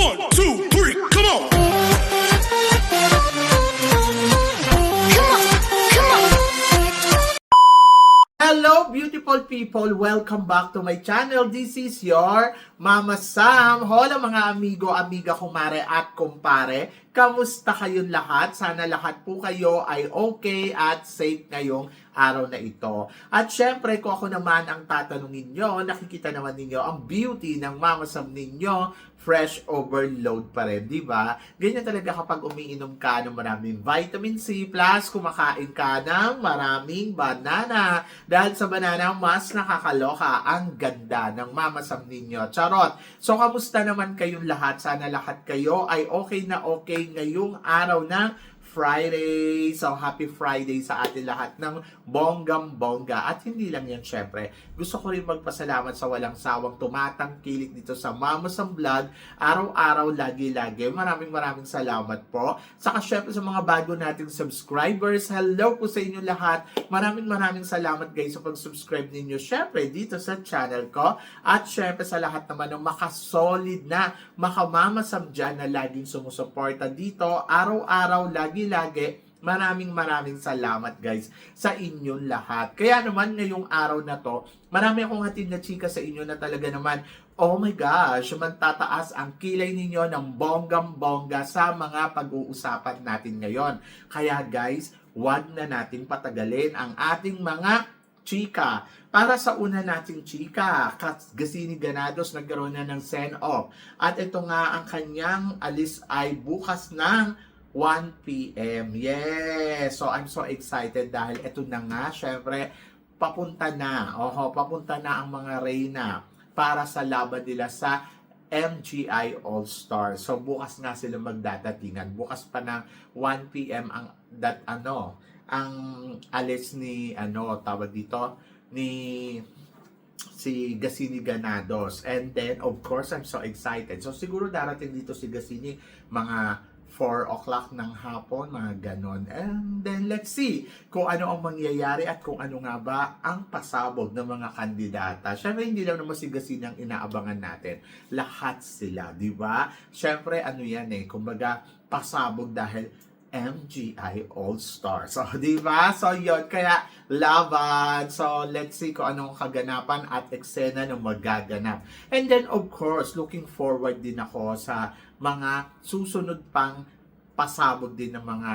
1, 2, 3, come on! Hello beautiful people! Welcome back to my channel. This is your Mama Sam. Hola mga amigo, amiga, kumare at kumpare. Kamusta kayong lahat? Sana lahat po kayo ay okay at safe ngayong araw na ito. At syempre, kung ako naman ang tatanungin nyo, nakikita naman ninyo ang beauty ng Mama Sam ninyo, fresh overload pa rin, di ba? Ganyan talaga kapag umiinom ka ng maraming vitamin C plus kumakain ka ng maraming banana. Dahil sa banana, mas nakakaloka ang ganda ng Mama Sam ninyo. Charot! So, kamusta naman kayong lahat? Sana lahat kayo ay okay na okay ngayong araw ng Friday. So, happy Friday sa atin lahat ng bonggam-bongga. At hindi lang yan, syempre. Gusto ko rin magpasalamat sa walang sawang tumatangkilik dito sa Mama Sam Vlog. Araw-araw, lagi-lagi. Maraming salamat po. Saka syempre sa mga bago nating subscribers, hello po sa inyo lahat. Maraming salamat guys sa pag-subscribe ninyo. Syempre, dito sa channel ko. At syempre sa lahat naman ng makasolid na Mama Sam dyan na laging sumusuporta dito. Araw-araw, lagi maraming salamat guys sa inyong lahat. Kaya naman ngayong araw na to, marami akong hatid na chika sa inyo na talaga naman, oh my gosh, magtataas ang kilay ninyo ng bonggam-bongga sa mga pag-uusapan natin ngayon. Kaya guys, wag na nating patagalin ang ating mga chika. Para sa una nating chika, Gasini Ganados nagkaroon na ng send-off. At ito nga ang kanyang alis ay bukas ng 1 p.m. Yes! So, I'm so excited dahil ito na nga, syempre, papunta na ang mga Reyna para sa laban nila sa MGI All-Star. So, bukas nga sila magdadatingan. Bukas pa ng 1 p.m. ang alis ni, tawag dito, ni si Gasini Ganados. And then, of course, I'm so excited. So, siguro darating dito si Gasini mga 4 o'clock ng hapon, mga ganon. And then, let's see kung ano ang mangyayari at kung ano nga ba ang pasabog ng mga kandidata. Siyempre, hindi lang naman si Gasini ang inaabangan natin. Lahat sila, di ba? Siyempre, kumbaga, pasabog dahil MGI All-Star. So, di ba? So, yun. Kaya, laban. So, let's see kung anong kaganapan at eksena ng magaganap. And then, of course, looking forward din ako sa mga susunod pang pasabog din ng mga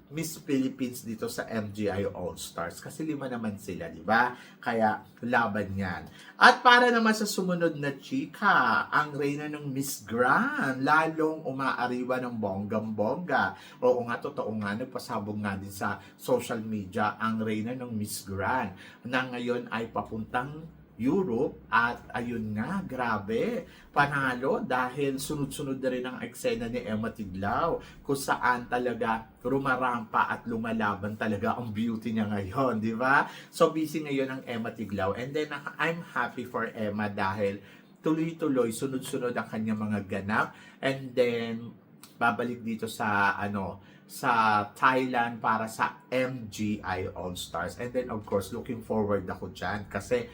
Miss Philippines dito sa MGI All-Stars. Kasi 5 naman sila, di ba? Kaya laban yan. At para naman sa sumunod na chika, ang reyna ng Miss Grand, lalong umaariwa ng bonggam-bongga. Oo nga, totoo nga, nagpasabog nga din sa social media ang reyna ng Miss Grand na ngayon ay papuntang Europe at ayun nga, grabe, panalo dahil sunod-sunod na rin ang eksena ni Emma Tiglao kung saan talaga rumarampa at lumalaban talaga ang beauty niya ngayon, di ba? So busy ngayon ang Emma Tiglao and then I'm happy for Emma dahil tuloy-tuloy, sunod-sunod ang kanyang mga ganap and then babalik dito sa sa Thailand para sa MGI All-Stars and then of course looking forward ako dyan kasi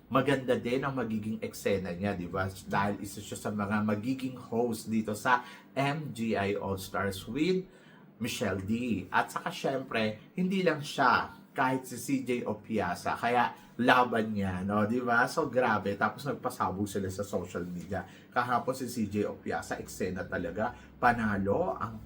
maganda din ang magiging eksena niya, di ba? Dahil isa siya sa mga magiging host dito sa MGI All-Stars with Michelle D. At saka syempre, hindi lang siya, kahit si CJ Opiasa, kaya laban niya, no? Di ba? So grabe, tapos nagpasabog sila sa social media. Kahapon si CJ Opiasa, eksena talaga, panalo ang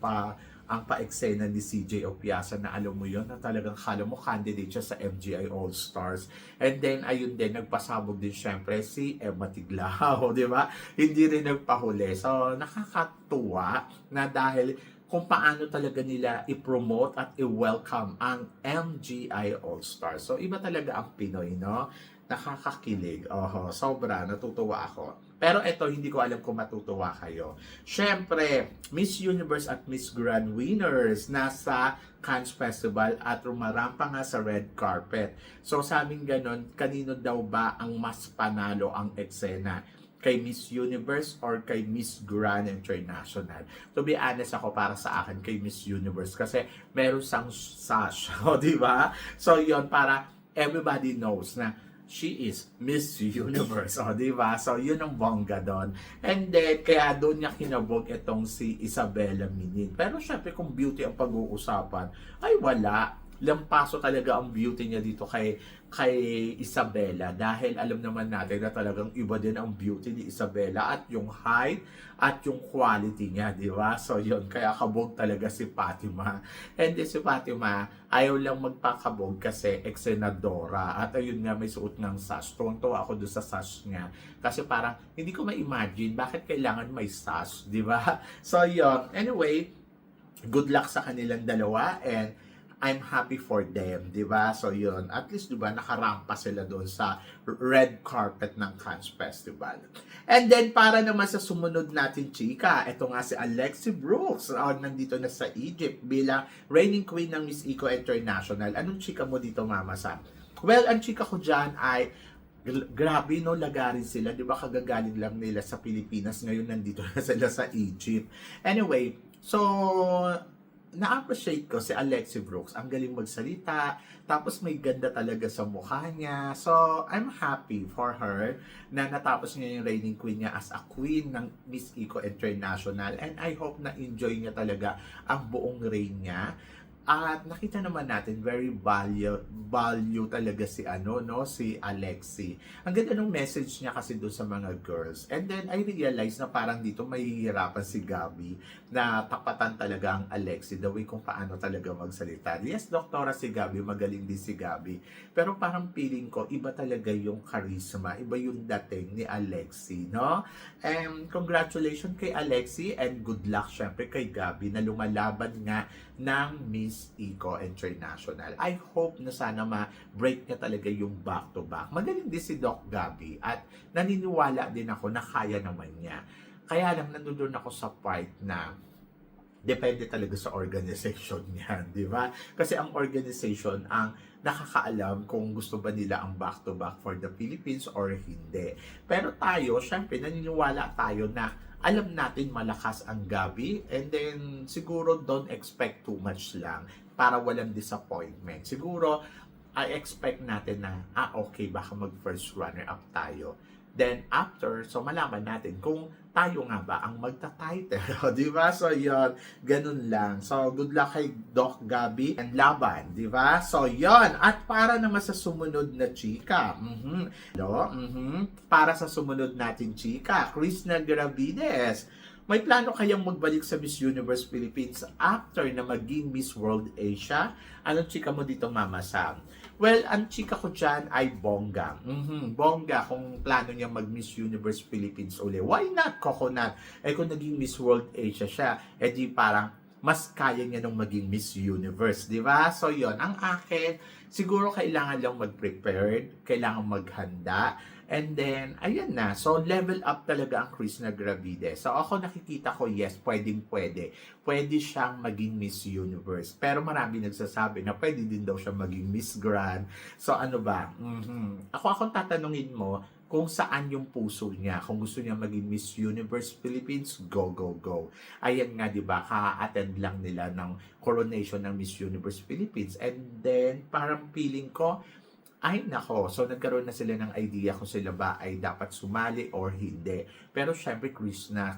pa-eksena ni CJ Opiasa na alam mo yon na talagang kala mo candidate siya sa MGI All-Stars. And then, ayun din, nagpasabog din syempre si Emma Tiglao, di ba? Hindi rin nagpahuli. So, nakakatuwa na dahil kung paano talaga nila i-promote at i-welcome ang MGI All-Stars. So, iba talaga ang Pinoy, no? Nakakakilig. Sobra, natutuwa ako. Pero ito, hindi ko alam kung matutuwa kayo. Siyempre, Miss Universe at Miss Grand winners nasa Cannes Festival at rumarampa nga sa red carpet. So, sabing ganon, kanino daw ba ang mas panalo ang eksena? Kay Miss Universe or kay Miss Grand International? To be honest ako, para sa akin, kay Miss Universe. Kasi meron sang sash, di ba? So, yon para everybody knows na she is Miss Universe. O, di ba? So, yun ang bongga doon. And then, kaya doon niya kinabog itong si Isabela Minin. Pero syempre, kung beauty ang pag-uusapan, ay wala. Lampaso talaga ang beauty niya dito kay Isabela, dahil alam naman natin na talagang iba din ang beauty ni Isabela at yung height at yung quality niya, di ba? So yun, kaya kabog talaga si Fatima. And then si Fatima, ayaw lang magpakabog kasi eksenadora. At ayun nga, may suot ng sash. Tuwang-tuwa ako doon sa sash niya. Kasi parang, hindi ko ma-imagine bakit kailangan may sash, di ba? So yun, anyway, good luck sa kanilang dalawa and I'm happy for them, di ba? So yun, at least di ba nakarampa sila doon sa red carpet ng Cannes Festival. And then para naman sa sumunod natin chika, ito nga si Alexi Brooks, nandito na sa Egypt bilang reigning queen ng Miss Eco International. Anong chika mo dito, Mama Sam? Well, ang chika ko dyan ay grabe, no, lagarin sila, di ba? Kagagaling lang nila sa Pilipinas, ngayon nandito na sila sa Egypt. Anyway, so na-appreciate ko si Alexi Brooks. Ang galing magsalita, tapos may ganda talaga sa mukha niya. So, I'm happy for her na natapos niya yung reigning queen niya as a queen ng Miss Eco International. And I hope na enjoy niya talaga ang buong reign niya. At nakita naman natin very value talaga si si Alexi. Ang ganda ng message niya kasi doon sa mga girls. And then I realized na parang dito mahihirapan si Gabby na tapatan talaga ang Alexi the way kung paano talaga magsalita. Yes, doktora si Gabby, magaling din si Gabby. Pero parang feeling ko iba talaga yung charisma, iba yung dating ni Alexi, no? And congratulations kay Alexi and good luck syempre kay Gabby na lumalaban nga ng Miss Eco International. I hope na sana ma-break niya talaga yung back-to-back. Magaling din si Doc Gabby at naniniwala din ako na kaya naman niya. Kaya lang nandun ako sa part na depende talaga sa organization niya, di ba? Kasi ang organization ang nakakaalam kung gusto ba nila ang back-to-back for the Philippines or hindi. Pero tayo, syempre, naniniwala tayo na alam natin malakas ang Gabby and then siguro don't expect too much lang para walang disappointment. Siguro, I expect natin na, okay, baka mag-first runner-up tayo. Then after, so malaman natin kung tayo nga ba ang magta-title, di ba? So yun, ganun lang. So good luck kay Doc Gabby and laban, di ba? So yun, at para naman sa sumunod na chika, para sa sumunod natin chika, Krishna Gravides, may plano kayang magbalik sa Miss Universe Philippines after na maging Miss World Asia? Anong chika mo dito, Mama Sam? Well, ang chika ko dyan ay bongga. Bongga kung plano niya mag-Miss Universe Philippines uli. Why not Coconut? Eh kung naging Miss World Asia siya, di parang mas kaya niya nung maging Miss Universe, di ba? So yon, ang akin, siguro kailangan lang mag-prepared, kailangan maghanda, and then, ayan na. So, level up talaga ang Krishna Gravides. So, ako nakikita ko, yes, pwedeng-pwede. Pwede siyang maging Miss Universe. Pero marami nagsasabi na pwede din daw siya maging Miss Grand. So, ano ba? Ako tatanungin mo kung saan yung puso niya. Kung gusto niya maging Miss Universe Philippines, go, go, go. Ayan nga, di ba? Ka-attend lang nila ng coronation ng Miss Universe Philippines. And then, parang feeling ko, ay nako, so nagkaroon na sila ng idea kung sila ba ay dapat sumali or hindi. Pero syempre Krishna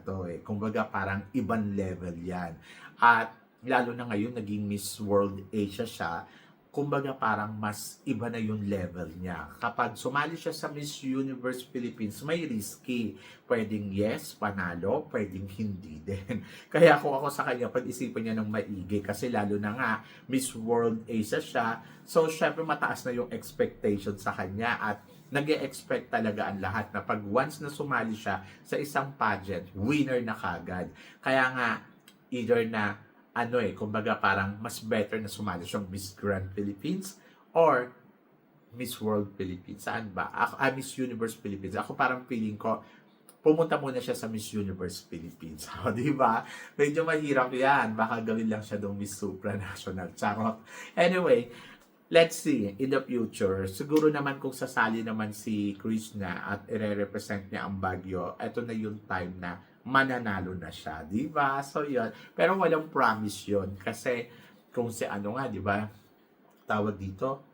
to eh. Kumbaga parang ibang level yan. At lalo na ngayon naging Miss World Asia siya, kumbaga parang mas iba na yung level niya. Kapag sumali siya sa Miss Universe Philippines, may risky. Pwedeng yes, panalo, pwedeng hindi din. Kaya kung ako sa kanya, pag-isipan niya ng maigi kasi lalo na nga, Miss World Asia siya. So, syempre mataas na yung expectation sa kanya at nag-e-expect talaga ang lahat na pag once na sumali siya sa isang pageant, winner na kagad. Kaya nga, either na kumbaga parang mas better na sumali siyang Miss Grand Philippines or Miss World Philippines. Saan ba? Miss Universe Philippines. Ako parang feeling ko, pumunta muna siya sa Miss Universe Philippines. Di ba? Medyo mahirap yan. Baka gawin lang siya doon Miss Supranational. Charot. Anyway, let's see in the future. Siguro naman kung sasali naman si Krishna at i-represent niya ang Baguio, ito na yung time na mananalo na siya, di ba? So, yun. Pero walang promise yun. Kasi, kung si di ba? Tawag dito,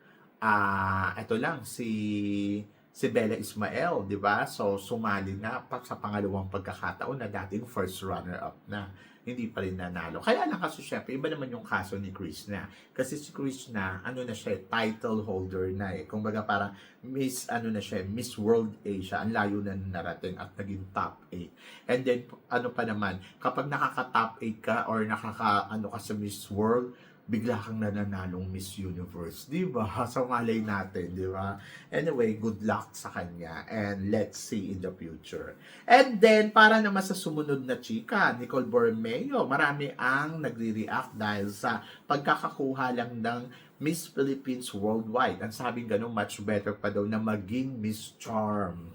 Ito lang si Bella Ismael, 'di ba? So sumali na sa pangalawang pagkakataon na dating first runner-up na. Hindi pa rin nanalo. Kaya lang kasi syempre, iba naman yung kaso ni Krishna. Kasi si Krishna, ano na siya, title holder na eh. Kumbaga parang Miss, ano na siya, Miss World Asia. Ang layo na narating at naging top 8. And then, ano pa naman, kapag nakaka-top 8 ka or ano ka sa Miss World, bigla kang nananalong Miss Universe, di ba? So, malay natin, di ba? Anyway, good luck sa kanya and let's see in the future. And then, para naman sa sumunod na chika, Nicole Borromeo, marami ang nagre-react dahil sa pagkakakuha lang ng Miss Philippines Worldwide. Ang sabing ganun, much better pa daw na maging Miss Charm.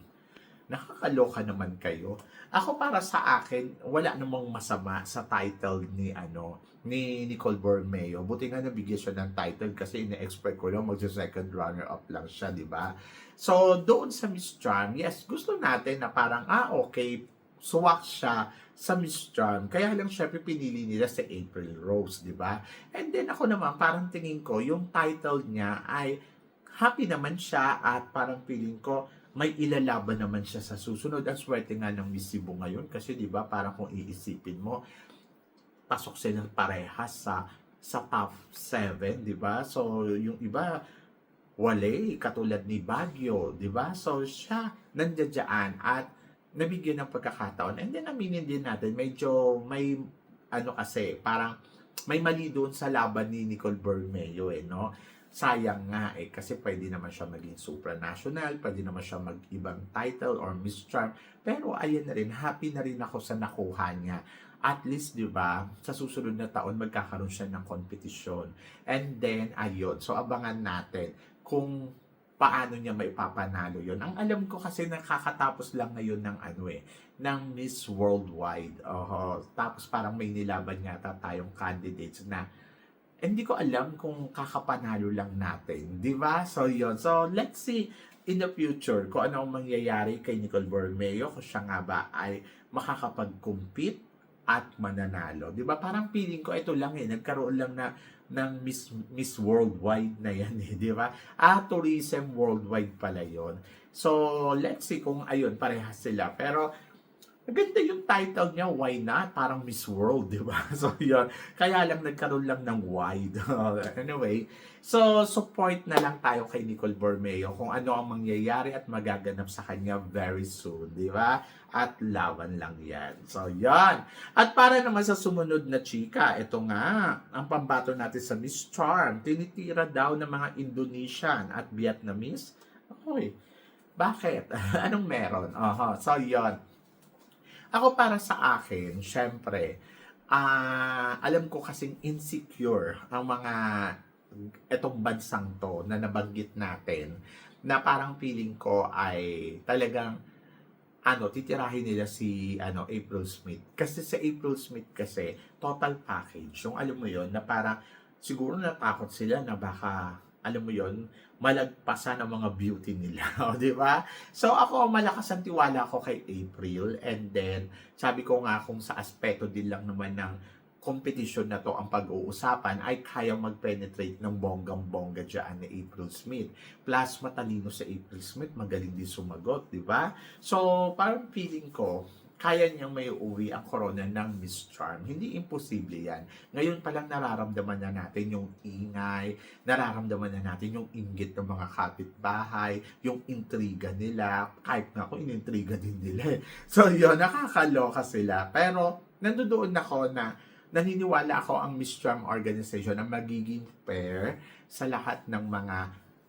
Nakakaloka naman kayo. Ako para sa akin, wala namang masama sa title ni Nicole Borromeo. Buti nga nabigyan siya ng title kasi ina-expect ko lang magsa-second runner-up lang siya, di ba? So, doon sa Miss Charm, yes, gusto natin na parang, okay, suwak siya sa Miss Charm. Kaya lang syempre pinili nila sa April Rose, di ba? And then ako naman, parang tingin ko, yung title niya ay happy naman siya at parang feeling ko, may ilalaban naman siya sa susunod. Ang swerte nga ng Miss Cebu ngayon kasi 'di ba parang kung iisipin mo pasok sila parehas sa top 7, 'di ba? So yung iba wale katulad ni Baguio, 'di ba? So siya nandiyan at nabigyan ng pagkakataon. And then aminin din natin medyo may kasi parang may mali doon sa laban ni Nicole Borromeo no? Sayang nga kasi pwede naman siya maging supranational, pwede naman siya mag-ibang title or Miss Charm. Pero ayan na rin, happy na rin ako sa nakuha niya. At least, di ba, sa susunod na taon, magkakaroon siya ng kompetisyon. And then, ayun. So, abangan natin kung paano niya maipapanalo yon. Ang alam ko kasi nakakatapos lang ngayon ng ng Miss Worldwide. Tapos parang may nilaban yata tayong candidates na hindi ko alam kung kakapanalo lang natin, di ba? So, yun. So, let's see in the future kung ano ang mangyayari kay Nicole Borromeo, kung siya nga ba ay makakapag-compete at mananalo. Di ba? Parang feeling ko, ito lang nagkaroon lang ng Miss Worldwide na yan di ba? Tourism Worldwide pala yon. So, let's see kung ayun, parehas sila. Pero, maganda yung title niya, why not? Parang Miss World, di ba? So, yun. Kaya lang nagkaroon lang ng wide. Anyway, so, support na lang tayo kay Nicole Borromeo kung ano ang mangyayari at magaganap sa kanya very soon, di ba? At laban lang yan. So, yan. At para naman sa sumunod na chika, ito nga, ang pambato natin sa Miss Charm, tinitira daw ng mga Indonesian at Vietnamese. Okay, bakit? Anong meron? So, yan. Ako para sa akin, syempre, alam ko kasing insecure ang mga etong bansang to na nabanggit natin na parang feeling ko ay talagang titirahin nila si April Smith. Kasi sa April Smith kasi total package. Yung alam mo yon na parang siguro natakot sila na baka alam mo yon malagpasan ang mga beauty nila, di ba? So ako malakas ang tiwala ko kay April and then sabi ko nga kung sa aspeto din lang naman ng competition na to ang pag-uusapan ay kaya mag-penetrate ng bonggang-bongga dyan ni April Smith. Plus matalino sa April Smith, magaling din sumagot, di ba? So parang feeling ko kaya niyang may uwi ang corona ng Miss Charm. Hindi imposible yan. Ngayon pa lang nararamdaman na natin yung ingay, nararamdaman na natin yung inggit ng mga kapitbahay, yung intriga nila. Kahit nga ako, inintriga din nila. So yun, nakakaloka sila. Pero nandoon ako na naniniwala ako ang Miss Charm organization na magiging fair sa lahat ng mga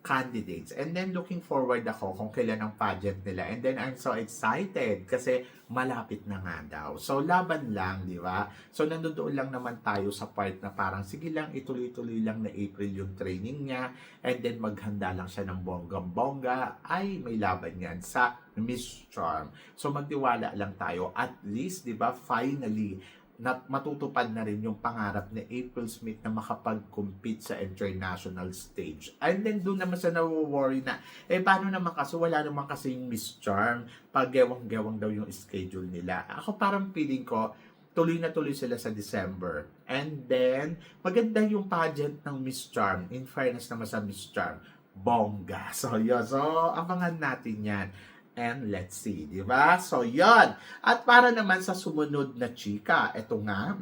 candidates. And then looking forward ako kung kailan ang pageant nila. And then I'm so excited kasi malapit na nga daw. So laban lang, di ba? So nandoon lang naman tayo sa part na parang sige lang, ituloy-tuloy lang na April yung training niya. And then maghanda lang siya ng bonggang-bongga. Ay, may laban yan sa Miss Charm. So magtiwala lang tayo. At least, di ba, finally, na matutupad na rin yung pangarap ni April Smith na makapag-compete sa international stage. And then doon naman sa nawo-worry na, paano naman kasi wala naman kasi yung Miss Charm, pag gewang-gewang daw yung schedule nila. Ako parang feeling ko, tuloy na tuloy sila sa December. And then, maganda yung pageant ng Miss Charm. In fairness naman sa Miss Charm, bongga. So, yun. So, abangan natin yan. And let's see, di ba? So, yun. At para naman sa sumunod na chika, eto nga,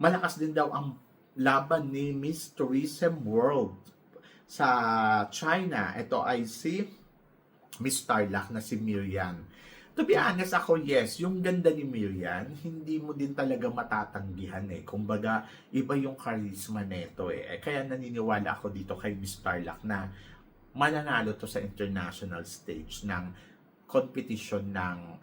malakas din daw ang laban ni Miss Tourism World sa China. Ito ay si Miss Tarlac na si Miriam. To be honest ako, yes, yung ganda ni Miriam, hindi mo din talaga matatanggihan eh. Kumbaga, iba yung charisma neto eh. Kaya naniniwala ako dito kay Miss Tarlac na mananalo to sa international stage ng competition ng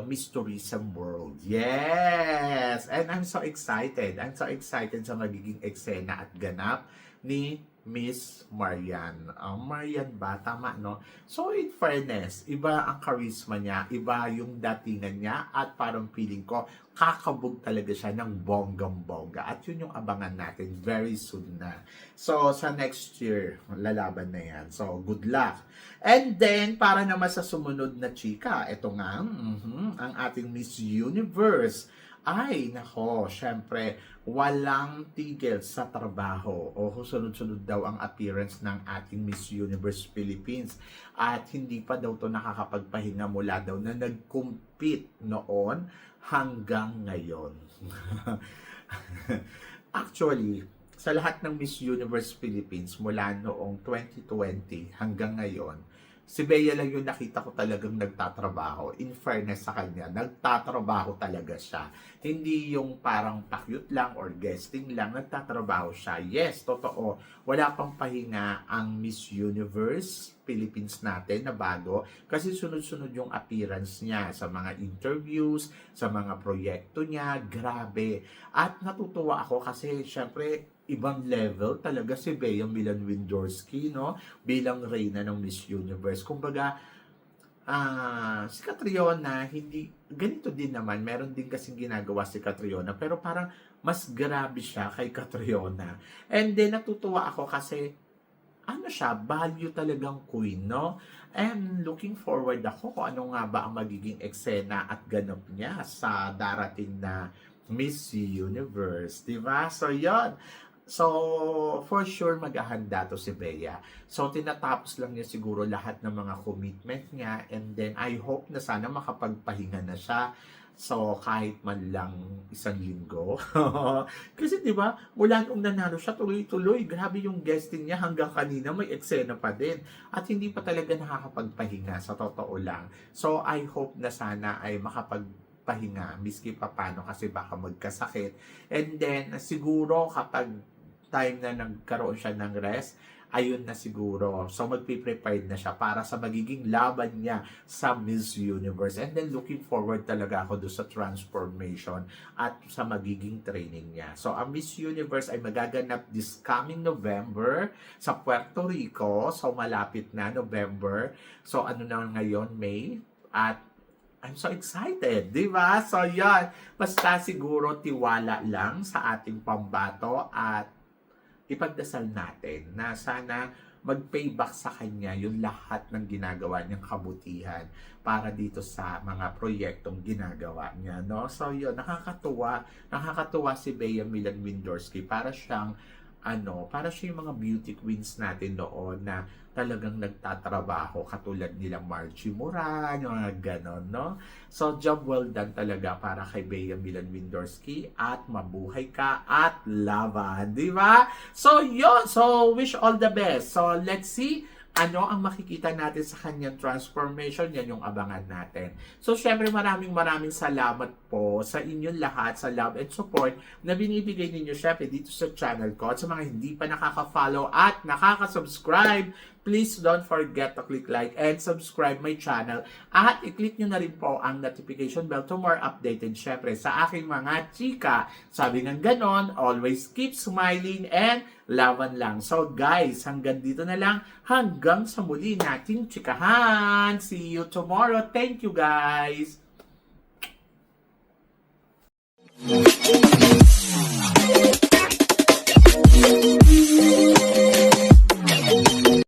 Miss Tourism World. Yes! And I'm so excited. I'm so excited sa magiging eksena at ganap ni Miss Marian. Marian ba? Tama, no? So, in fairness, iba ang charisma niya, iba yung datingan niya, at parang feeling ko, kakabog talaga siya ng bonggang-bongga. At yun yung abangan natin very soon na. So, sa next year, lalaban na yan. So, good luck. And then, para naman sa sumunod na chika, ito nga, ang ating Miss Universe. Ay, nako, syempre, walang tigil sa trabaho. Sunod-sunod daw ang appearance ng ating Miss Universe Philippines. At hindi pa daw to nakakapagpahinga mula daw na nag-compete noon hanggang ngayon. Actually, sa lahat ng Miss Universe Philippines mula noong 2020 hanggang ngayon, si Bea lang yung nakita ko talagang nagtatrabaho. In fairness sa kanya, nagtatrabaho talaga siya. Hindi yung parang pakyut lang or guesting lang, nagtatrabaho siya. Yes, totoo. Wala pang pahinga ang Miss Universe Philippines natin na bago kasi sunod-sunod yung appearance niya sa mga interviews, sa mga proyekto niya. Grabe. At natutuwa ako kasi syempre ibang level talaga si Bea Milan-Windorski, no? Bilang reyna ng Miss Universe. Kumbaga, si Catriona, hindi, ganito din naman, meron din kasing ginagawa si Catriona, pero parang mas grabe siya kay Catriona. And then, natutuwa ako kasi, siya, value talagang queen, no? And looking forward ako kung ano nga ba ang magiging eksena at ganap niya sa darating na Miss Universe, di ba? So, yon. So, for sure, maghahanda to si Bea. So, tinatapos lang niya siguro lahat ng mga commitment niya, and then I hope na sana makapagpahinga na siya. So, kahit man lang isang linggo. Kasi, di ba, mula nung nanalo siya, tuloy-tuloy. Grabe yung guesting niya hanggang kanina, may eksena pa din. At hindi pa talaga nakakapagpahinga, sa totoo lang. So, I hope na sana ay makapagpahinga, miski pa paano kasi baka magkasakit. And then, siguro kapag time na nagkaroon siya ng rest, ayun na siguro. So, magpiprepared na siya para sa magiging laban niya sa Miss Universe. And then, looking forward talaga ako doon sa transformation at sa magiging training niya. So, ang Miss Universe ay magaganap this coming November sa Puerto Rico. So, malapit na November. So, ano na ngayon, May? At I'm so excited, di ba? So, yan. Basta siguro tiwala lang sa ating pambato at ipagdasal natin na sana mag-payback sa kanya yung lahat ng ginagawa niyang kabutihan para dito sa mga proyektong ginagawa niya, no? So, yun, nakakatuwa si Bea Milan-Windorski para siyang para siya yung mga beauty queens natin noon na talagang nagtatrabaho katulad nila Margie Moran, yung mga ganon, no? So, job well done talaga para kay Bea Milan-Windorski at mabuhay ka at laban, di ba? So, yun. So, wish all the best. So, let's see ano ang makikita natin sa kanyang transformation, yan yung abangan natin. So, syempre maraming salamat po sa inyong lahat, sa love and support na binibigay ninyo syempre dito sa channel ko. At sa mga hindi pa nakaka-follow at nakaka-subscribe, please don't forget to click like and subscribe my channel. At i-click nyo na rin po ang notification bell to more updated syempre sa aking mga chika. Sabi ng ganon, always keep smiling and laban lang. So guys, hanggang dito na lang. Hanggang sa muli nating chikahan. See you tomorrow. Thank you guys.